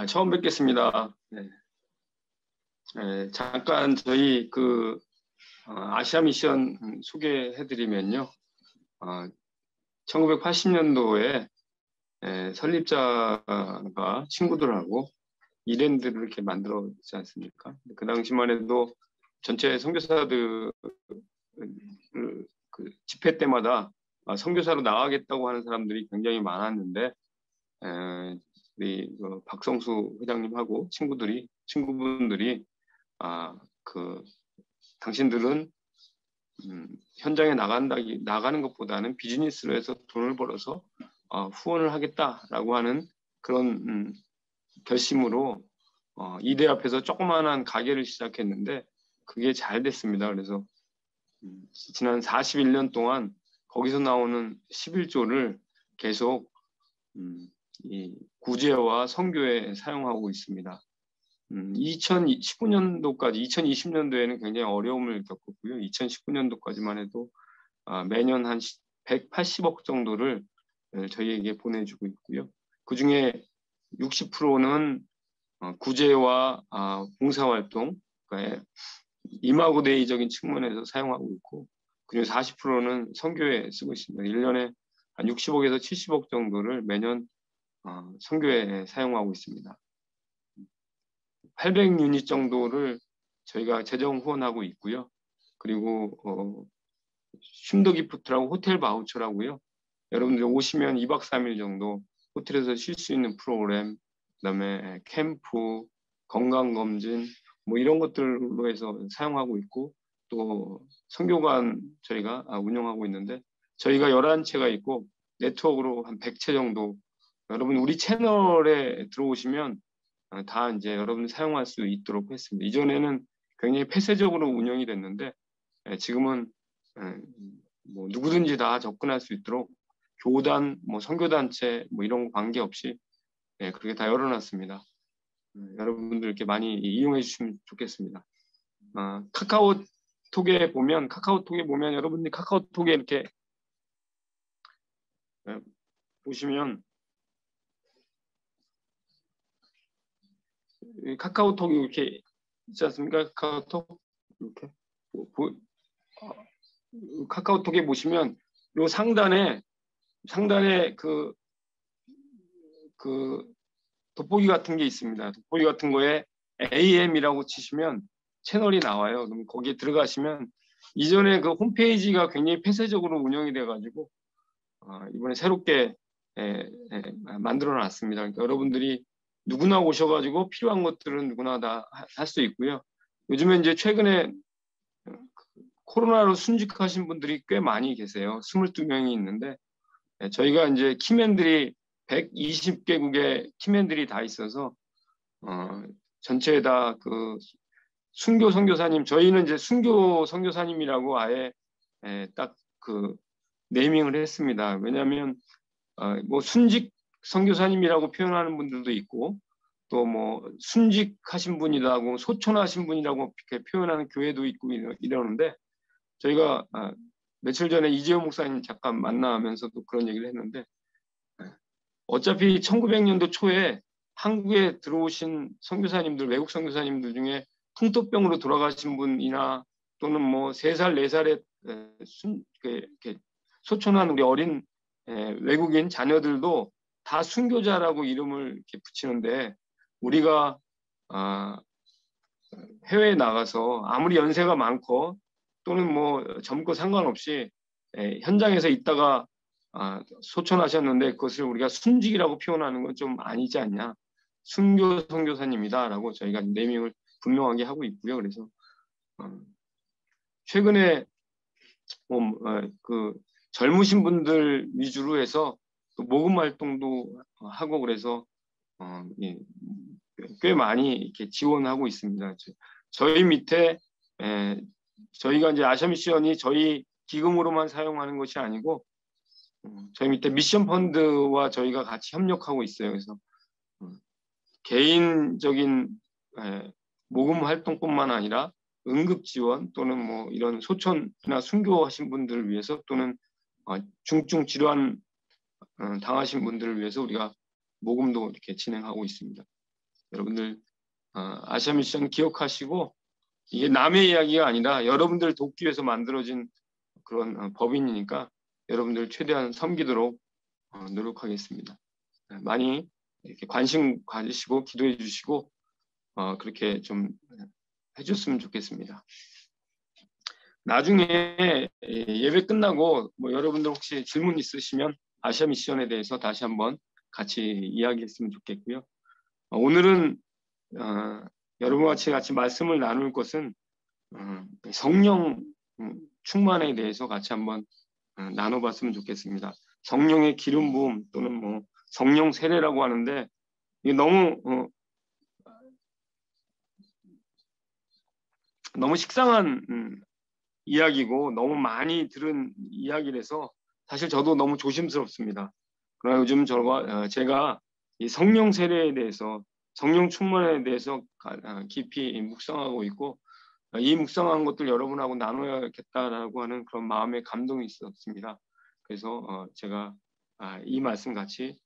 처음 뵙겠습니다. 네. 잠깐 저희 아시아 미션 소개해드리면요. 1980년도에 설립자가 친구들하고 이랜드를 이렇게 만들었지 않습니까? 그 당시만 해도 전체 선교사들 그 집회 때마다 선교사로 나가겠다고 하는 사람들이 굉장히 많았는데 우리 박성수 회장님하고 친구분들이 당신들은 현장에 나가는 것보다는 비즈니스로 해서 돈을 벌어서 후원을 하겠다라고 하는 그런 결심으로 이대 앞에서 조그마한 가게를 시작했는데 그게 잘 됐습니다. 그래서 지난 41년 동안 거기서 나오는 11조를 계속 이 구제와 선교에 사용하고 있습니다. 2019년도까지 2020년도에는 굉장히 어려움을 겪었고요. 2019년도까지만 해도 매년 한 180억 정도를 저희에게 보내주고 있고요. 그중에 60%는 구제와 봉사활동, 그러니까 이마고데이적인 측면에서 사용하고 있고, 그중 40%는 선교에 쓰고 있습니다. 1년에 한 60억에서 70억 정도를 매년 선교에 사용하고 있습니다. 800유닛 정도를 저희가 재정 후원하고 있고요. 그리고 쉼더기프트라고 호텔 바우처라고요. 여러분들 오시면 2박 3일 정도 호텔에서 쉴 수 있는 프로그램, 그다음에 캠프, 건강검진 뭐 이런 것들로 해서 사용하고 있고, 또 선교관 저희가 운영하고 있는데 저희가 11채가 있고 네트워크로 한 100채 정도, 여러분 우리 채널에 들어오시면 다 이제 여러분 사용할 수 있도록 했습니다. 이전에는 굉장히 폐쇄적으로 운영이 됐는데 지금은 뭐 누구든지 다 접근할 수 있도록 교단, 뭐 선교단체 뭐 이런 거 관계없이 그렇게 다 열어놨습니다. 여러분들 이렇게 많이 이용해 주시면 좋겠습니다. 카카오톡에 보면 여러분들이 카카오톡에 이렇게 보시면 카카오톡이 이렇게 있지 않습니까? 카카오톡 이렇게 카카오톡에 보시면 요 상단에 그 돋보기 같은 게 있습니다. 돋보기 같은 거에 AM이라고 치시면 채널이 나와요. 그럼 거기에 들어가시면 이전에 그 홈페이지가 굉장히 폐쇄적으로 운영이 돼가지고 이번에 새롭게 만들어 놨습니다. 그러니까 여러분들이 누구나 오셔가지고 필요한 것들은 누구나 다 할 수 있고요. 요즘에 이제 최근에 코로나로 순직하신 분들이 꽤 많이 계세요. 22명이 있는데 저희가 이제 키맨들이 120개국의 키맨들이 다 있어서 전체에 다 그 순교 선교사님, 저희는 이제 순교 선교사님이라고 아예 딱 그 네이밍을 했습니다. 왜냐하면 뭐 순직 선교사님이라고 표현하는 분들도 있고 또 뭐 순직하신 분이라고 소천하신 분이라고 이렇게 표현하는 교회도 있고 이러는데 저희가 며칠 전에 이재호 목사님 잠깐 만나면서도 그런 얘기를 했는데 어차피 1900년도 초에 한국에 들어오신 선교사님들, 외국 선교사님들 중에 풍토병으로 돌아가신 분이나 또는 뭐 3살, 4살에 소천한 우리 어린 외국인 자녀들도 다 순교자라고 이름을 이렇게 붙이는데 우리가 해외에 나가서 아무리 연세가 많고 또는 뭐 젊고 상관없이 현장에서 있다가 소천하셨는데 그것을 우리가 순직이라고 표현하는 건 좀 아니지 않냐. 순교 선교사님이다라고 저희가 네이밍을 분명하게 하고 있고요. 그래서 최근에 그 젊으신 분들 위주로 해서 모금 활동도 하고 그래서 꽤 많이 이렇게 지원하고 있습니다. 저희 밑에 저희가 이제 아시아 미션이 저희 기금으로만 사용하는 것이 아니고 저희 밑에 미션 펀드와 저희가 같이 협력하고 있어요. 그래서 개인적인 모금 활동뿐만 아니라 응급 지원 또는 뭐 이런 소천이나 순교하신 분들을 위해서 또는 중증 질환 당하신 분들을 위해서 우리가 모금도 이렇게 진행하고 있습니다. 여러분들 아시아 미션 기억하시고 이게 남의 이야기가 아니라 여러분들 돕기 위해서 만들어진 그런 법인이니까 여러분들 최대한 섬기도록 노력하겠습니다. 많이 이렇게 관심 가지시고 기도해 주시고 그렇게 좀 해줬으면 좋겠습니다. 나중에 예배 끝나고 뭐 여러분들 혹시 질문 있으시면 아시아 미션에 대해서 다시 한번 같이 이야기했으면 좋겠고요. 오늘은 여러분과 같이 말씀을 나눌 것은 성령 충만에 대해서 같이 한번 나눠봤으면 좋겠습니다. 성령의 기름 부음 또는 뭐 성령 세례라고 하는데 이게 너무 식상한 이야기고 너무 많이 들은 이야기라서 사실 저도 너무 조심스럽습니다. 그러나 요즘 제가 이 성령 세례에 대해서 성령 충만에 대해서 깊이 묵상하고 있고 이 묵상한 것들 여러분하고 나눠야겠다라고 하는 그런 마음의 감동이 있었습니다. 그래서 제가 이 말씀 같이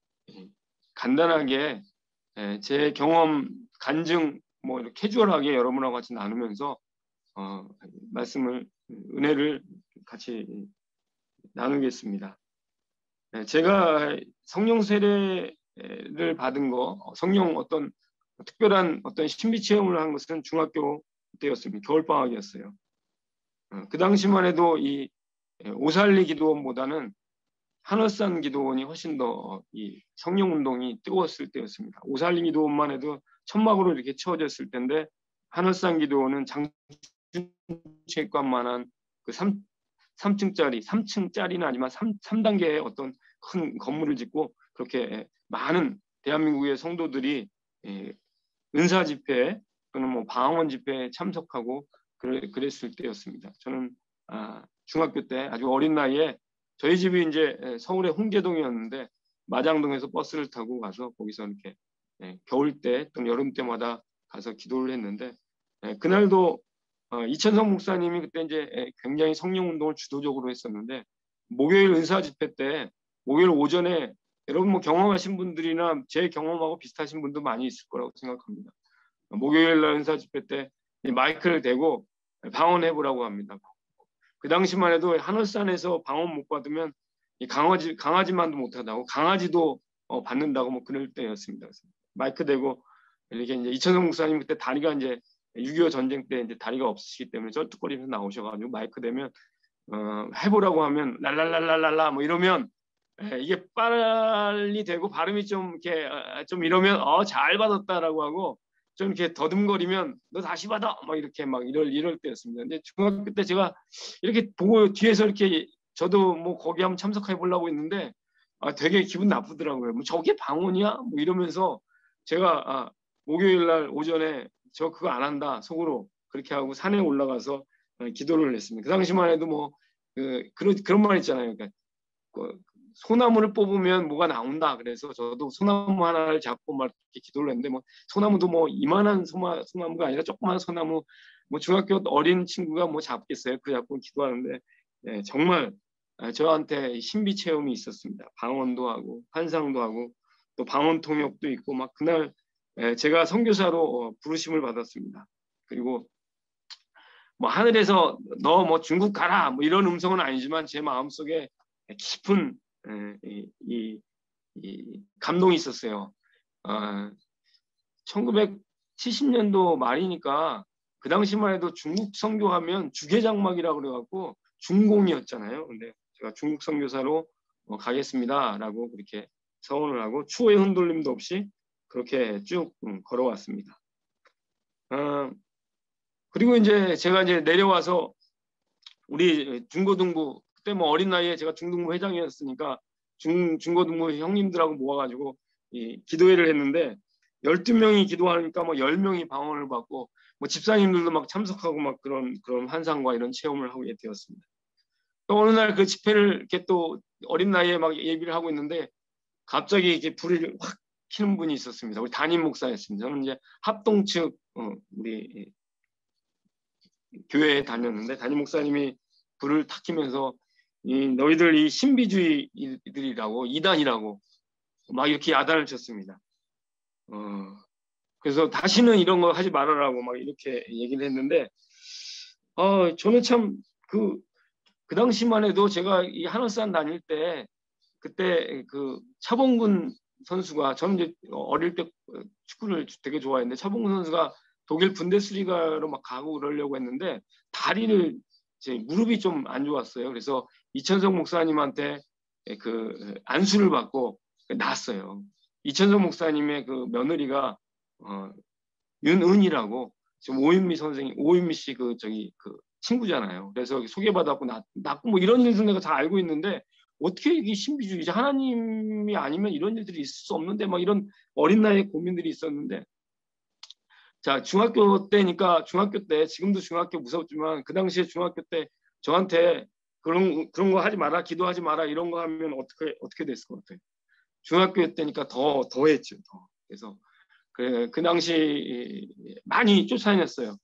간단하게 제 경험 간증 뭐 이렇게 캐주얼하게 여러분하고 같이 나누면서 말씀을 은혜를 같이 나누겠습니다. 제가 성령 세례를 받은 거, 성령 어떤 특별한 어떤 신비 체험을 한 것은 중학교 때였습니다. 겨울방학이었어요. 그 당시만 해도 이 오살리 기도원보다는 한월산 기도원이 훨씬 더 이 성령 운동이 뜨거웠을 때였습니다. 오살리 기도원만 해도 천막으로 이렇게 채워졌을 텐데 한월산 기도원은 장충체육관만한 그 3층짜리는 아니지만 3단계의 어떤 큰 건물을 짓고 그렇게 많은 대한민국의 성도들이 은사 집회 또는 뭐 방언 집회에 참석하고 그랬을 때였습니다. 저는 중학교 때 아주 어린 나이에 저희 집이 이제 서울의 홍제동이었는데 마장동에서 버스를 타고 가서 거기서 이렇게 겨울 때 또는 여름 때마다 가서 기도를 했는데 그날도 이천성 목사님이 그때 이제 굉장히 성령 운동을 주도적으로 했었는데 목요일 은사 집회 때 목요일 오전에 여러분 뭐 경험하신 분들이나 제 경험하고 비슷하신 분도 많이 있을 거라고 생각합니다. 목요일 날 은사 집회 때 마이크를 대고 방언해보라고 합니다. 그 당시만 해도 한월산에서 방언 못 받으면 강아지만도 못하다고 강아지도 받는다고 뭐 그럴 때였습니다. 그래서 마이크 대고 이렇게 이제 이천성 목사님 그때 다리가 이제 6.25 전쟁 때 이제 다리가 없으시기 때문에 쩔뚝거리면서 나오셔가지고 마이크 대면 해보라고 하면 랄랄랄랄랄라 뭐 이러면 이게 빨리 되고 발음이 좀 이렇게 좀 이러면 잘 받았다라고 하고 좀 이렇게 더듬거리면 너 다시 받아 막 이렇게 막 이럴 때였습니다. 근데 중학교 때 제가 이렇게 보고 뒤에서 이렇게 저도 뭐 거기 한번 참석해 보려고 했는데 되게 기분 나쁘더라고요. 뭐 저게 방언이야? 뭐 이러면서 제가 목요일 날 오전에 저 그거 안 한다 속으로 그렇게 하고 산에 올라가서 기도를 했습니다. 그 당시만 해도 뭐 그런 말 있잖아요. 그러니까 소나무를 뽑으면 뭐가 나온다. 그래서 저도 소나무 하나를 잡고 막 이렇게 기도를 했는데 뭐 소나무도 뭐 이만한 소나무가 아니라 조그만 소나무 뭐 중학교 어린 친구가 뭐 잡겠어요. 그 잡고 기도하는데 정말 저한테 신비 체험이 있었습니다. 방언도 하고 환상도 하고 또 방언 통역도 있고 막 그날 제가 선교사로 부르심을 받았습니다. 그리고 뭐 하늘에서 너 뭐 중국 가라 뭐 이런 음성은 아니지만 제 마음속에 깊은 이 감동이 있었어요. 1970년도 말이니까 그 당시만 해도 중국 선교하면 주계장막이라고 그래갖고 중공이었잖아요. 근데 제가 중국 선교사로 가겠습니다라고 그렇게 서원을 하고 추호의 흔들림도 없이 그렇게 쭉 걸어왔습니다. 그리고 이제 제가 이제 내려와서 우리 중고등부 그때 뭐 어린 나이에 제가 중등부 회장이었으니까 중고등부 형님들하고 모아가지고 기도회를 했는데 12명이 기도하니까 뭐 10명이 방언을 받고 뭐 집사님들도 막 참석하고 막 그런 환상과 이런 체험을 하게 되었습니다. 또 어느 날 그 집회를 이렇게 또 어린 나이에 막 예비를 하고 있는데 갑자기 이렇게 불을 확 켜는 분이 있었습니다. 우리 담임 목사였습니다. 저는 이제 합동 측 우리 교회에 다녔는데 담임 목사님이 불을 탁 켜면서 너희들 이 신비주의들이라고 이단이라고 막 이렇게 야단을 쳤습니다. 그래서 다시는 이런 거 하지 말아라고 막 이렇게 얘기를 했는데 저는 참 그 당시만 해도 제가 이 한월산 다닐 때 그때 그 차범근 선수가 저는 이제 어릴 때 축구를 되게 좋아했는데 차범근 선수가 독일 분데스리가로 막 가고 그러려고 했는데 다리를 제 무릎이 좀 안 좋았어요. 그래서 이천성 목사님한테 그 안수를 받고 나왔어요. 이천성 목사님의 그 며느리가 윤은이라고 지금 오윤미 씨 그 저기 그 친구잖아요. 그래서 소개받았고 낳고 뭐 이런 일들 내가 다 알고 있는데 어떻게 이게 신비주의자 하나님이 아니면 이런 일들이 있을 수 없는데 막 이런 어린 나이에 고민들이 있었는데 자 중학교 때니까 중학교 때 지금도 중학교 무섭지만 그 당시에 중학교 때 저한테 그런 거 하지 마라 기도하지 마라 이런 거 하면 어떻게 됐을 것 같아요. 중학교 때니까 더 했죠. 더. 그래서 그 당시 많이 쫓아다녔어요.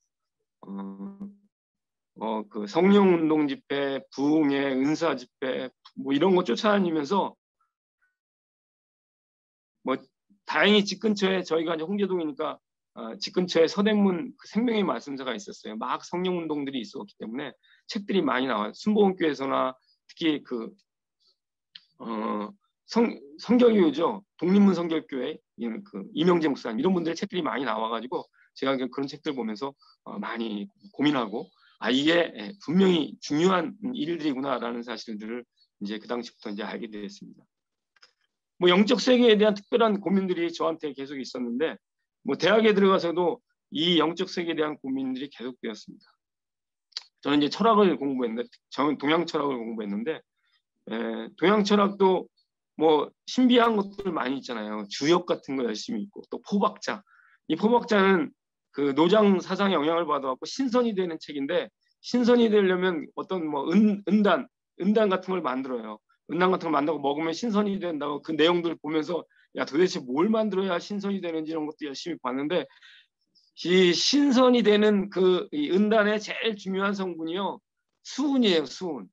그 성령운동 집회, 부흥회, 은사 집회 뭐 이런 거 쫓아다니면서 뭐 다행히 집 근처에 저희가 이제 홍제동이니까 집 근처에 서대문 그 생명의 말씀사가 있었어요. 막 성령운동들이 있었기 때문에 책들이 많이 나와요. 순복음교회에서나 특히 그 성결교죠. 독립문 성결교회 그 이명재 목사님 이런 분들의 책들이 많이 나와가지고 제가 그런 책들 보면서 많이 고민하고 이게 분명히 중요한 일들이구나라는 사실들을 이제 그 당시부터 이제 알게 되었습니다. 뭐 영적 세계에 대한 특별한 고민들이 저한테 계속 있었는데 뭐 대학에 들어가서도 이 영적 세계에 대한 고민들이 계속되었습니다. 저는 이제 철학을 공부했는데 저는 동양 철학을 공부했는데 동양 철학도 뭐 신비한 것들 많이 있잖아요. 주역 같은 거 열심히 있고 또 포박자. 이 포박자는 그 노장 사상의 영향을 받아갖고 신선이 되는 책인데 신선이 되려면 어떤 뭐 은단 같은 걸 만들어요. 은단 같은 걸 만들고 먹으면 신선이 된다고 그 내용들을 보면서 야 도대체 뭘 만들어야 신선이 되는지 이런 것도 열심히 봤는데 이 신선이 되는 이 은단의 제일 중요한 성분이요. 수은이에요. 수은.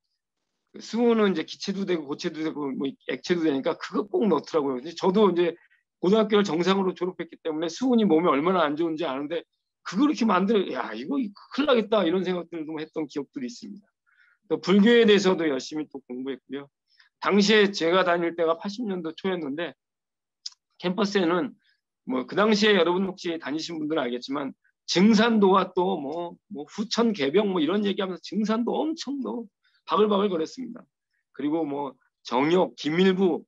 수은은 이제 기체도 되고 고체도 되고 뭐 액체도 되니까 그거 꼭 넣더라고요. 저도 이제 고등학교를 정상으로 졸업했기 때문에 수은이 몸에 얼마나 안 좋은지 아는데 그걸 이렇게 야 이거 큰일 나겠다 이런 생각들도 했던 기억들이 있습니다. 또 불교에 대해서도 열심히 또 공부했고요. 당시에 제가 다닐 때가 80년도 초였는데 캠퍼스에는 뭐 그 당시에 여러분 혹시 다니신 분들은 알겠지만 증산도와 또 뭐 후천 개병 뭐 이런 얘기하면서 증산도 엄청 바글바글 거렸습니다. 그리고 뭐 정혁, 김일부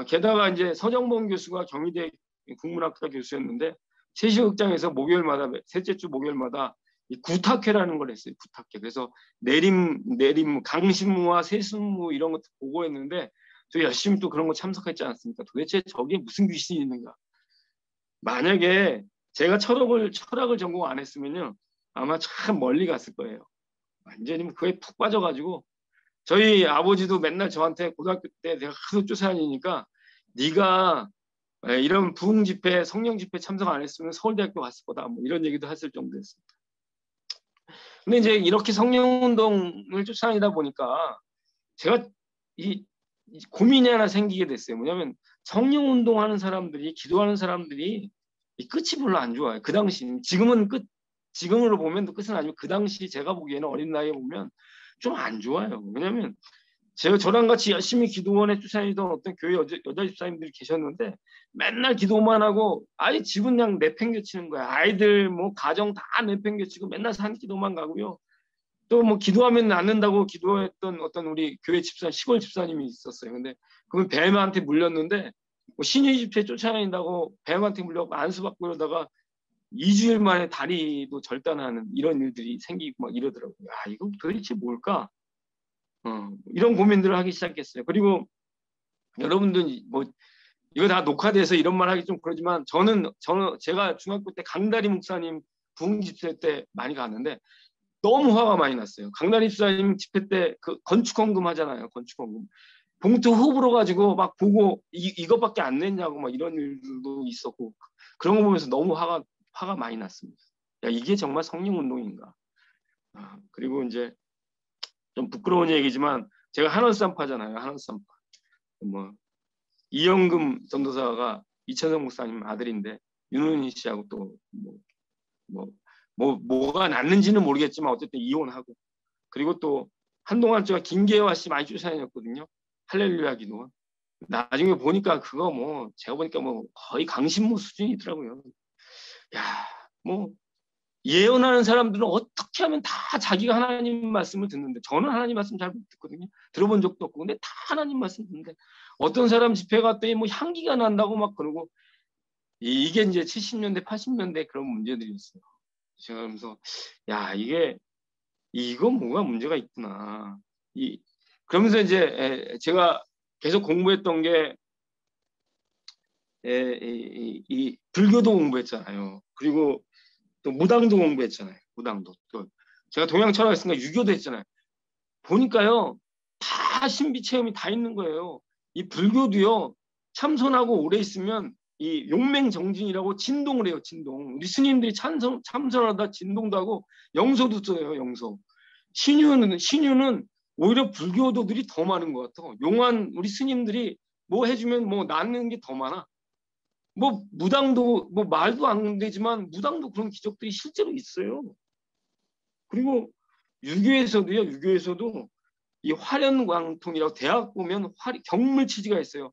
게다가 이제 서정범 교수가 경희대 국문학과 교수였는데 세시극장에서 목요일마다 셋째 주 목요일마다 이 구탁회라는 걸 했어요. 구탁회. 그래서 내림 강신무와 세순무 이런 것도 보고 했는데 저 열심히 또 그런 거 참석했지 않습니까? 도대체 저게 무슨 귀신이 있는가? 만약에 제가 철학을 전공 안 했으면요 아마 참 멀리 갔을 거예요. 완전히 그에 푹 빠져가지고 저희 아버지도 맨날 저한테 고등학교 때 내가 하도 쫓아다니니까 네가 이런 부흥 집회, 성령 집회 참석 안 했으면 서울대학교 갔을 거다. 뭐 이런 얘기도 했을 정도였습니다. 근데 이제 이렇게 성령 운동을 쫓아다니다 보니까 제가 이 고민이 하나 생기게 됐어요. 뭐냐면 성령 운동하는 사람들이 기도하는 사람들이 이 끝이 별로 안 좋아요. 그 당시 지금은 지금으로 보면 끝은 아니고 그 당시 제가 보기에는 어린 나이에 보면 좀 안 좋아요. 왜냐하면 저랑 같이 열심히 기도원에 쫓아다니던 어떤 교회 여자 집사님들이 계셨는데 맨날 기도만 하고 아예 집은 그냥 내팽개치는 거야. 아이들 뭐 가정 다 내팽개치고 맨날 산 기도만 가고요. 또 뭐 기도하면 낫는다고 기도했던 어떤 우리 교회 시골 집사님이 있었어요. 근데 그분 뱀한테 물렸는데 뭐 신의 집회 쫓아다닌다고 뱀한테 물려고 안수받고 그러다가 2주일 만에 다리도 절단하는 이런 일들이 생기고 막 이러더라고요. 이거 도대체 뭘까? 이런 고민들을 하기 시작했어요. 그리고 여러분들 뭐 이거 다 녹화돼서 이런 말 하기 좀 그러지만 저는 제가 중학교 때 강다리 목사님 부흥 집회 때 많이 갔는데 너무 화가 많이 났어요. 강다리 집사님 집회 때 그 건축헌금 하잖아요. 건축헌금. 봉투 흡으로 가지고 막 보고 이것밖에 안 냈냐고 막 이런 일도 있었고 그런 거 보면서 너무 화가 많이 났습니다. 야, 이게 정말 성령운동인가. 그리고 이제 좀 부끄러운 얘기지만 제가 한원산파잖아요. 한원산파. 뭐 이영금 전도사가 이천성 목사님 아들인데 윤은희 씨하고 또 뭐가 났는지는 모르겠지만 어쨌든 이혼하고, 그리고 또 한동안 제가 김계화 씨 많이 쫓아다녔거든요. 할렐루야 기도원. 나중에 보니까 그거 뭐 제가 보니까 뭐 거의 강신모 수준이더라고요. 야, 뭐 예언하는 사람들은 어떻게 하면 다 자기가 하나님 말씀을 듣는데, 저는 하나님 말씀 잘 못 듣거든요. 들어본 적도 없고. 근데 다 하나님 말씀 듣는데, 어떤 사람 집회 갔더니 뭐 향기가 난다고 막 그러고, 이게 이제 70년대 80년대 그런 문제들이었어요. 제가 그러면서 야, 이거 뭐가 문제가 있구나. 그러면서 이제 제가 계속 공부했던 게 이 불교도 공부했잖아요. 그리고 또 무당도 공부했잖아요. 무당도. 또 제가 동양 철학했으니까 유교도 했잖아요. 보니까요, 다 신비 체험이 다 있는 거예요. 이 불교도요, 참선하고 오래 있으면 이 용맹정진이라고 진동을 해요. 진동. 우리 스님들이 참선하다 진동도 하고 영소도 써요. 영소. 신유는 오히려 불교도들이 더 많은 것 같아. 용한 우리 스님들이 뭐 해주면 뭐 낫는 게 더 많아. 뭐 무당도 뭐 말도 안 되지만 무당도 그런 기적들이 실제로 있어요. 그리고 유교에서도 이 화련광통이라고, 대학 보면 경물치지가 있어요.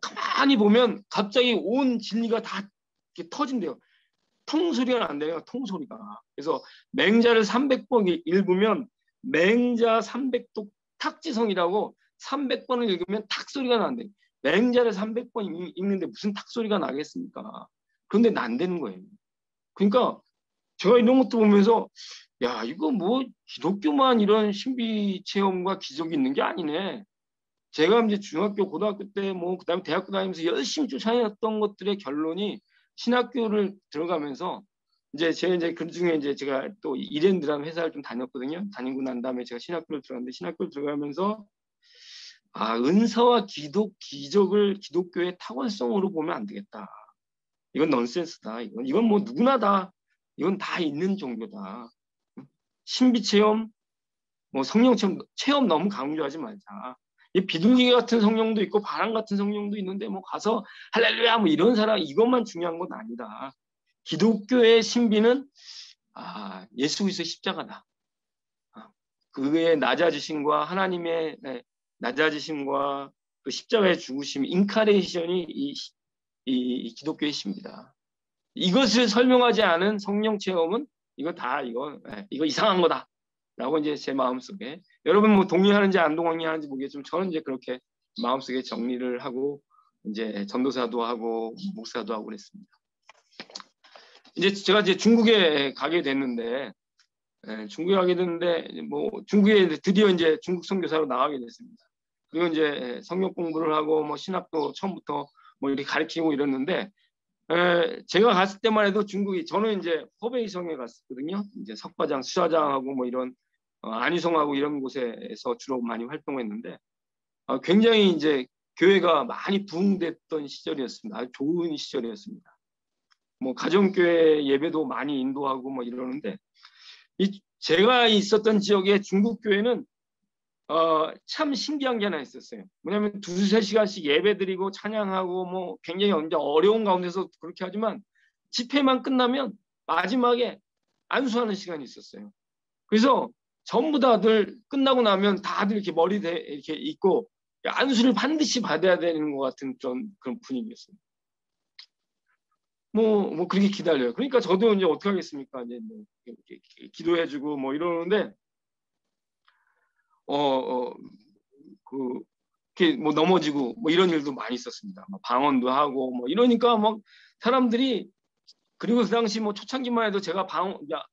가만히 보면 갑자기 온 진리가 다 이렇게 터진대요. 통소리가 난대요. 통소리가. 그래서 맹자를 300번 읽으면 맹자 300독 탁지성이라고 300번을 읽으면 탁소리가 난대요. 맹자를 300번 읽는데 무슨 탁소리가 나겠습니까? 그런데 난다는 거예요. 그러니까 제가 이런 것도 보면서 야, 이거 뭐 기독교만 이런 신비 체험과 기적이 있는 게 아니네. 제가 이제 중학교, 고등학교 때 뭐 그다음에 대학교 다니면서 열심히 쫓아냈던 것들의 결론이, 신학교를 들어가면서 제가 이제 그 중에 이제 제가 또 이랜드라는 회사를 좀 다녔거든요. 다니고 난 다음에 제가 신학교를 들어갔는데, 신학교를 들어가면서 은사와 기적을 기독교의 타관성으로 보면 안 되겠다. 이건 넌센스다. 이건 뭐 누구나 이건 다 있는 종교다. 신비 체험, 뭐 성령 체험 너무 강조하지 말자. 이 비둘기 같은 성령도 있고 바람 같은 성령도 있는데 뭐 가서 할렐루야 뭐 이런 사람, 이것만 중요한 건 아니다. 기독교의 신비는 예수 그리스도의 십자가다. 그의 낮아지심과 하나님의 낮아지심과 그 십자가의 죽으심, 인카레이션이 이 기독교의 신비다. 이것을 설명하지 않은 성령 체험은 이거 이상한 거다. 라고 이제 제 마음속에, 여러분 뭐 동의하는지 안 동의하는지 모르겠지만 저는 이제 그렇게 마음속에 정리를 하고 이제 전도사도 하고 목사도 하고 그랬습니다. 이제 제가 중국에 가게 됐는데, 뭐 중국에 드디어 이제 중국 선교사로 나가게 됐습니다. 그리고 이제 성경 공부를 하고 뭐 신학도 처음부터 뭐 이렇게 가르치고 이랬는데, 제가 갔을 때만 해도 저는 이제 허베이성에 갔었거든요. 이제 석과장, 수사장하고 뭐 이런 안희성하고 이런 곳에서 주로 많이 활동했는데, 굉장히 이제 교회가 많이 부흥됐던 시절이었습니다. 아주 좋은 시절이었습니다. 뭐 가정교회 예배도 많이 인도하고 뭐 이러는데, 제가 있었던 지역의 중국 교회는 참 신기한 게 하나 있었어요. 뭐냐면 2~3시간씩 예배드리고 찬양하고 뭐 굉장히 어려운 가운데서 그렇게 하지만 집회만 끝나면 마지막에 안수하는 시간이 있었어요. 그래서 전부 다들 끝나고 나면 다들 이렇게 머리에 이렇게 있고 안수를 반드시 받아야 되는 것 같은 그런 분위기였어요. 뭐 그렇게 기다려요. 그러니까 저도 이제 어떻게 하겠습니까? 이제 뭐 이렇게 기도해주고 뭐 이러는데, 이렇게 뭐 넘어지고 뭐 이런 일도 많이 있었습니다. 뭐 방언도 하고 뭐 이러니까 뭐 사람들이, 그리고 그 당시 뭐 초창기만 해도 제가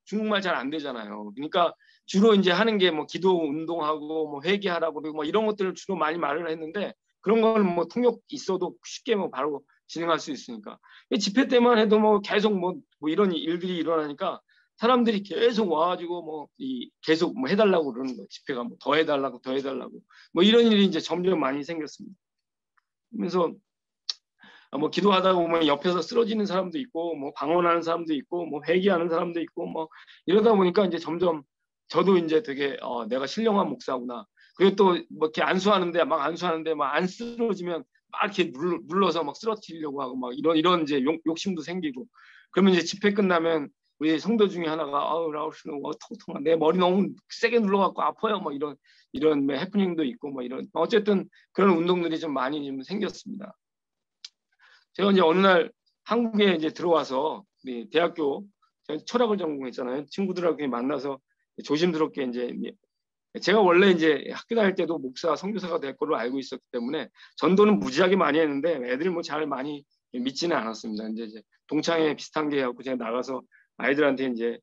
중국말 잘 안 되잖아요. 그러니까 주로 이제 하는 게 뭐 기도 운동하고 뭐 회개하라고 그러고 뭐 이런 것들을 주로 많이 말을 했는데, 그런 걸 뭐 통역 있어도 쉽게 뭐 바로 진행할 수 있으니까 집회 때만 해도 뭐 계속 뭐 이런 일들이 일어나니까 사람들이 계속 와가지고 계속 뭐 해달라고 그러는 거예요. 집회가 뭐 더 해달라고 뭐 이런 일이 이제 점점 많이 생겼습니다. 그래서 뭐 기도하다 보면 옆에서 쓰러지는 사람도 있고 뭐 방언하는 사람도 있고 뭐 회개하는 사람도 있고 뭐 이러다 보니까 이제 점점 저도 이제 되게 내가 신령한 목사구나. 그리고 또 뭐 이렇게 안수하는데 막 안 쓰러지면 막 이렇게 눌러서 막 쓰러뜨리려고 하고 막 이런 이제 욕심도 생기고 그러면 이제 집회 끝나면 우리 성도 중에 하나가 아우 라울 씨는 통통하 내 머리 너무 세게 눌러갖고 아파요 막 이런 해프닝도 있고 뭐 이런 어쨌든 그런 운동들이 좀 많이 좀 생겼습니다. 제가 이제 어느 날 한국에 이제 들어와서 대학교 철학을 전공했잖아요. 친구들하고 만나서 조심스럽게 이제 제가 원래 이제 학교 다닐 때도 목사, 선교사가 될 걸로 알고 있었기 때문에 전도는 무지하게 많이 했는데 애들 뭐 잘 많이 믿지는 않았습니다. 이제 동창회 비슷한 게 해갖고 제가 나가서 아이들한테 이제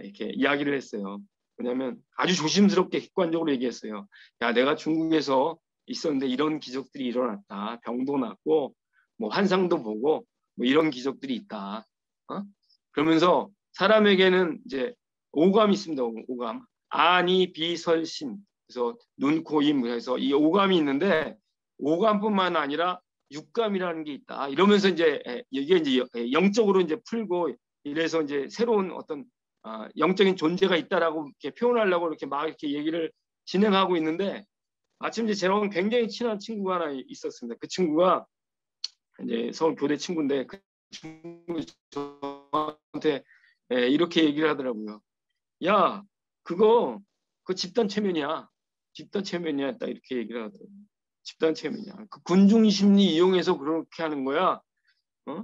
이렇게 이야기를 했어요. 왜냐하면 아주 조심스럽게 객관적으로 얘기했어요. 야, 내가 중국에서 있었는데 이런 기적들이 일어났다. 병도 낫고 뭐 환상도 보고 뭐 이런 기적들이 있다. 어? 그러면서 사람에게는 이제 오감이 있습니다. 오감. 아니 비설신 그래서 눈, 코, 입 그래서 이 오감이 있는데 오감뿐만 아니라 육감이라는 게 있다. 이러면서 이제 이게 이제 영적으로 이제 풀고 이래서 이제 새로운 어떤 영적인 존재가 있다라고 이렇게 표현하려고 이렇게 막 이렇게 얘기를 진행하고 있는데 마침 이제 저랑 굉장히 친한 친구가 하나 있었습니다. 그 친구가 이제 서울 교대 친구인데 그 친구 저한테 이렇게 얘기를 하더라고요. 야, 그 집단 체면이야. 집단 체면이야. 딱 이렇게 얘기를 하더라고요. 집단 체면이야. 그 군중 심리 이용해서 그렇게 하는 거야. 어?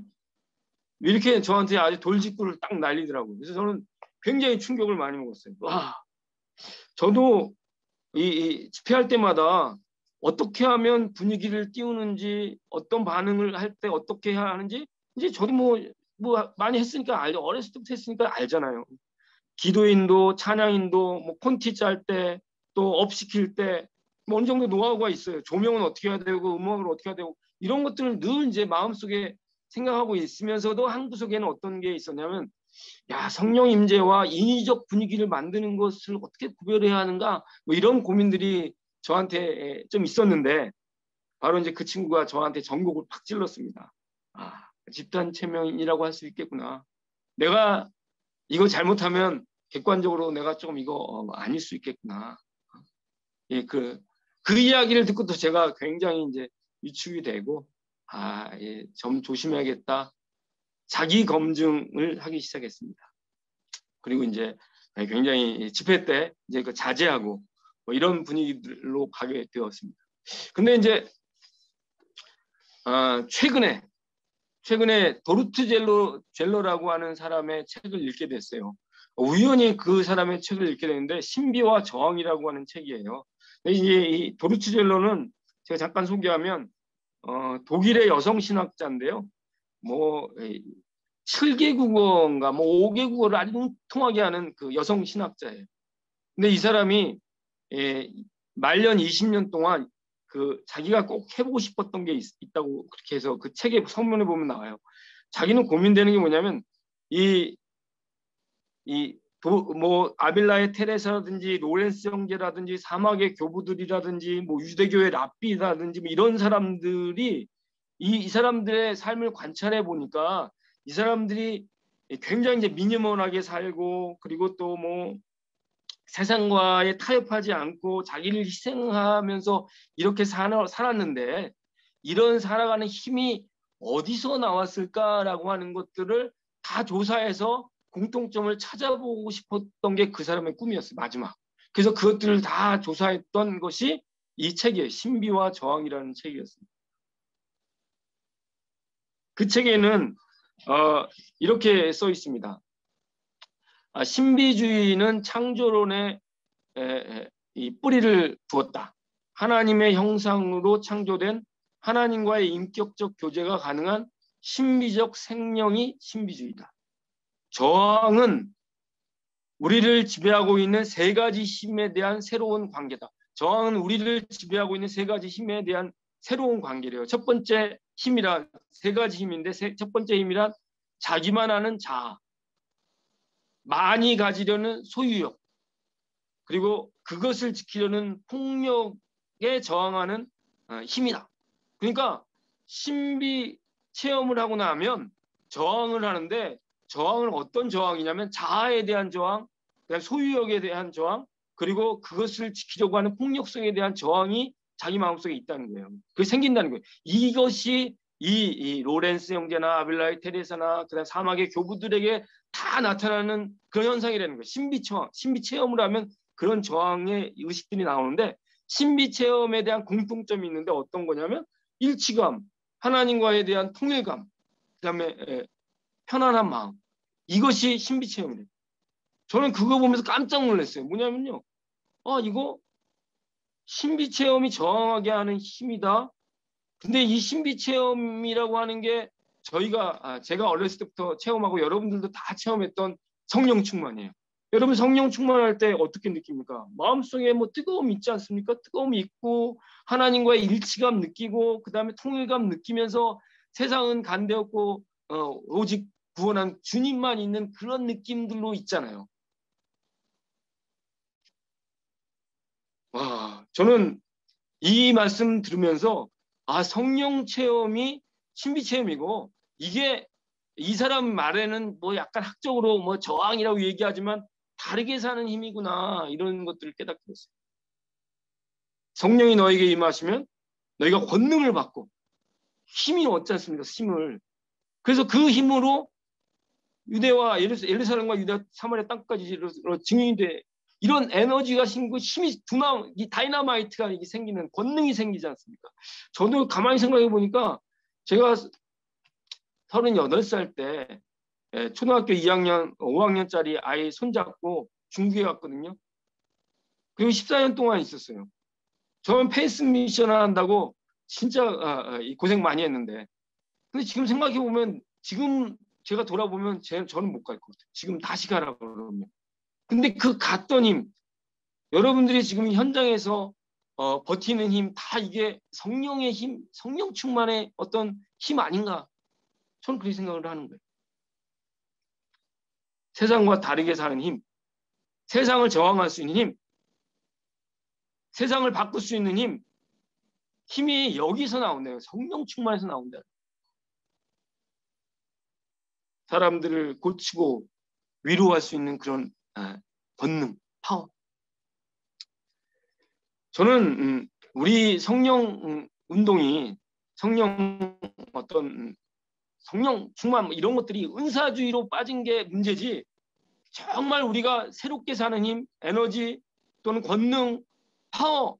이렇게 저한테 아주 돌직구를 딱 날리더라고요. 그래서 저는 굉장히 충격을 많이 먹었어요. 와, 저도 이 집회할 때마다 어떻게 하면 분위기를 띄우는지 어떤 반응을 할 때 어떻게 해야 하는지 이제 저도 뭐 많이 했으니까 알죠. 어렸을 때부터 했으니까 알잖아요. 기도인도 찬양인도 뭐 콘티 짤 때 또 업 시킬 때 뭐 어느 정도 노하우가 있어요. 조명은 어떻게 해야 되고 음악을 어떻게 해야 되고 이런 것들을 늘 이제 마음속에 생각하고 있으면서도 한 구석에는 어떤 게 있었냐면 야, 성령 임재와 인위적 분위기를 만드는 것을 어떻게 구별해야 하는가 뭐 이런 고민들이 저한테 좀 있었는데 바로 이제 그 친구가 저한테 전곡을 팍 찔렀습니다. 아, 집단 체면이라고 할 수 있겠구나. 내가 이거 잘못하면 객관적으로 내가 좀 이거 아닐 수 있겠구나. 예, 그 이야기를 듣고 또 제가 굉장히 이제 위축이 되고 예, 좀 조심해야겠다. 자기 검증을 하기 시작했습니다. 그리고 이제 굉장히 집회 때 이제 그 자제하고 뭐 이런 분위기로 가게 되었습니다. 근데 이제 최근에 도르트 젤러라고 하는 사람의 책을 읽게 됐어요. 우연히 그 사람의 책을 읽게 됐는데 신비와 저항이라고 하는 책이에요. 이제 이 도르트 젤러는 제가 잠깐 소개하면 독일의 여성 신학자인데요. 뭐 7개 국어인가 뭐 5개 국어를 아주 통하게 하는 그 여성 신학자예요. 근데 이 사람이 말년 20년 동안 그 자기가 꼭 해보고 싶었던 게 있다고 그렇게 해서 그 책의 성문에 보면 나와요. 자기는 고민되는 게 뭐냐면 뭐 아빌라의 테레사라든지 로렌스 형제라든지 사막의 교부들이라든지 뭐 유대교의 랍비라든지 뭐 이런 사람들이 이 사람들의 삶을 관찰해 보니까 이 사람들이 굉장히 이제 미니멀하게 살고 그리고 또 뭐 세상과에 타협하지 않고 자기를 희생하면서 이렇게 살았는데 이런 살아가는 힘이 어디서 나왔을까라고 하는 것들을 다 조사해서 공통점을 찾아보고 싶었던 게 그 사람의 꿈이었어요. 마지막. 그래서 그것들을 다 조사했던 것이 이 책이에요. 신비와 저항이라는 책이었습니다. 그 책에는 이렇게 써 있습니다. 신비주의는 창조론에 이 뿌리를 두었다. 하나님의 형상으로 창조된 하나님과의 인격적 교제가 가능한 신비적 생명이 신비주의다. 저항은 우리를 지배하고 있는 세 가지 힘에 대한 새로운 관계다. 저항은 우리를 지배하고 있는 세 가지 힘에 대한 새로운 관계래요. 첫 번째 힘이란 세 가지 힘인데 첫 번째 힘이란 자기만 아는 자아, 많이 가지려는 소유욕, 그리고 그것을 지키려는 폭력에 저항하는 힘이다. 그러니까 신비 체험을 하고 나면 저항을 하는데 저항은 어떤 저항이냐면 자아에 대한 저항, 그다음 소유욕에 대한 저항, 그리고 그것을 지키려고 하는 폭력성에 대한 저항이 자기 마음속에 있다는 거예요. 그게 생긴다는 거예요. 이것이 이 로렌스 형제나 아빌라이 테레사나 그다음 사막의 교부들에게 다 나타나는 그런 현상이라는 거예요. 신비 체험을 하면 그런 저항의 의식들이 나오는데, 신비 체험에 대한 공통점이 있는데 어떤 거냐면 일치감, 하나님과에 대한 통일감, 그다음에 편안한 마음. 이것이 신비 체험이에요. 저는 그거 보면서 깜짝 놀랐어요. 뭐냐면요, 이거 신비 체험이 저항하게 하는 힘이다. 근데 이 신비 체험이라고 하는 게 제가 어렸을 때부터 체험하고 여러분들도 다 체험했던 성령 충만이에요. 여러분 성령 충만할 때 어떻게 느낍니까? 마음속에 뭐 뜨거움이 있지 않습니까? 뜨거움이 있고 하나님과의 일치감 느끼고 그다음에 통일감 느끼면서 세상은 간대없고 오직 구원한 주님만 있는 그런 느낌들로 있잖아요. 와, 저는 이 말씀 들으면서 성령 체험이 신비 체험이고, 이게 이 사람 말에는 뭐 약간 학적으로 뭐 저항이라고 얘기하지만 다르게 사는 힘이구나, 이런 것들을 깨닫게 됐어요. 성령이 너에게 임하시면 너희가 권능을 받고, 힘이 얻지 않습니까? 힘을. 그래서 그 힘으로 유대와 예루살렘과 유대 사마리아 땅까지 증인이 돼. 이런 에너지가 생기고 힘이 이 다이나마이트가 이게 생기는 권능이 생기지 않습니까? 저도 가만히 생각해 보니까 제가 38살 때 초등학교 2학년, 5학년짜리 아이 손잡고 중국에 갔거든요. 그리고 14년 동안 있었어요. 저는 페이스 미션을 한다고 진짜 고생 많이 했는데, 근데 지금 생각해 보면, 지금 제가 돌아보면 저는 못 갈 것 같아요. 지금 다시 가라고 그러면. 근데 그 갔던 힘, 여러분들이 지금 현장에서 버티는 힘, 다 이게 성령의 힘, 성령 충만의 어떤 힘 아닌가? 저는 그렇게 생각을 하는 거예요. 세상과 다르게 사는 힘, 세상을 저항할 수 있는 힘, 세상을 바꿀 수 있는 힘, 힘이 여기서 나온대요. 성령 충만에서 나온다. 사람들을 고치고 위로할 수 있는 그런 본능, 파워. 저는 우리 성령 운동이 성령 충만 이런 것들이 은사주의로 빠진 게 문제지, 정말 우리가 새롭게 사는 힘, 에너지 또는 권능, 파워,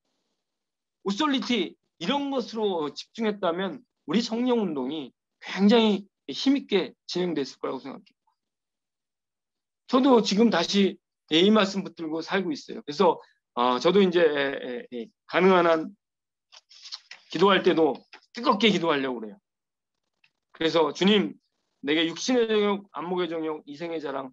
오솔리티 이런 것으로 집중했다면 우리 성령 운동이 굉장히 힘있게 진행됐을 거라고 생각해요. 저도 지금 다시 이 말씀 붙들고 살고 있어요. 그래서 저도 이제 가능한 한 기도할 때도 뜨겁게 기도하려고 그래요. 그래서 주님, 내게 육신의 정욕, 안목의 정욕, 이생의 자랑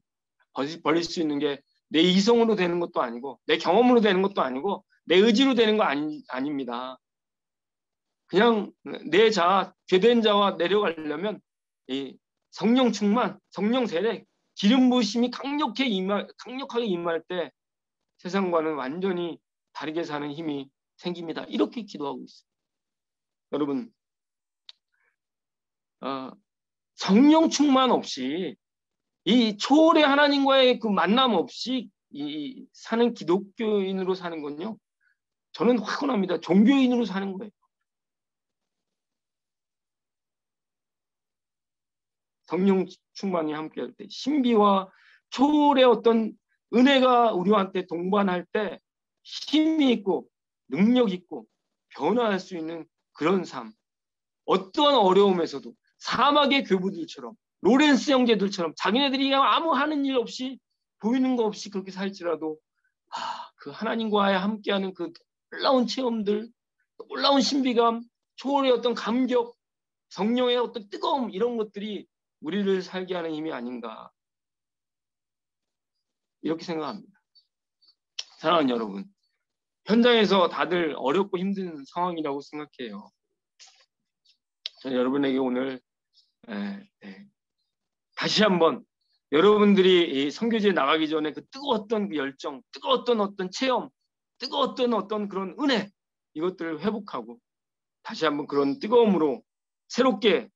버릴 수 있는 게 내 이성으로 되는 것도 아니고 내 경험으로 되는 것도 아니고 내 의지로 되는 거 아닙니다. 그냥 내 죄된 자와 내려가려면 이 성령 충만, 성령 세례, 기름 부으심이 강력하게 임할 때 세상과는 완전히 다르게 사는 힘이 생깁니다. 이렇게 기도하고 있어요. 여러분, 성령 충만 없이, 이 초월의 하나님과의 그 만남 없이 사는 기독교인으로 사는 건요, 저는 확언합니다. 종교인으로 사는 거예요. 성령 충만이 함께할 때, 신비와 초월의 어떤 은혜가 우리한테 동반할 때 힘이 있고 능력 있고 변화할 수 있는 그런 삶. 어떤 어려움에서도 사막의 교부들처럼, 로렌스 형제들처럼 자기네들이 아무 하는 일 없이, 보이는 거 없이 그렇게 살지라도 그 하나님과의 함께하는 그 놀라운 체험들, 놀라운 신비감, 초월의 어떤 감격, 성령의 어떤 뜨거움, 이런 것들이 우리를 살게 하는 힘이 아닌가, 이렇게 생각합니다. 사랑하는 여러분, 현장에서 다들 어렵고 힘든 상황이라고 생각해요. 저는 여러분에게 오늘 다시 한번 여러분들이 선교지에 나가기 전에 그 뜨거웠던 그 열정, 뜨거웠던 어떤 체험, 뜨거웠던 어떤 그런 은혜, 이것들을 회복하고 다시 한번 그런 뜨거움으로 새롭게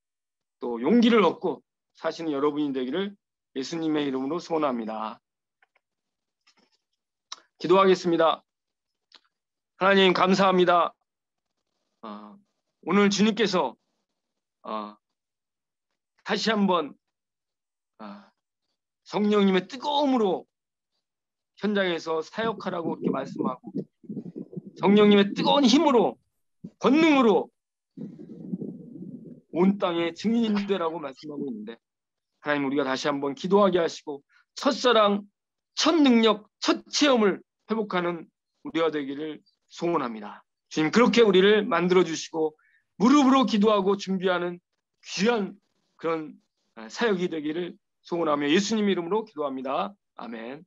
또 용기를 얻고 사시는 여러분이 되기를 예수님의 이름으로 소원합니다. 기도하겠습니다. 하나님 감사합니다. 오늘 주님께서 다시 한번 성령님의 뜨거움으로 현장에서 사역하라고 이렇게 말씀하고 성령님의 뜨거운 힘으로 권능으로 온 땅의 증인이 되라고 말씀하고 있는데 하나님 우리가 다시 한번 기도하게 하시고 첫사랑, 첫 능력, 첫 체험을 회복하는 우리가 되기를 소원합니다. 주님 그렇게 우리를 만들어주시고 무릎으로 기도하고 준비하는 귀한 그런 사역이 되기를 소원하며 예수님 이름으로 기도합니다. 아멘.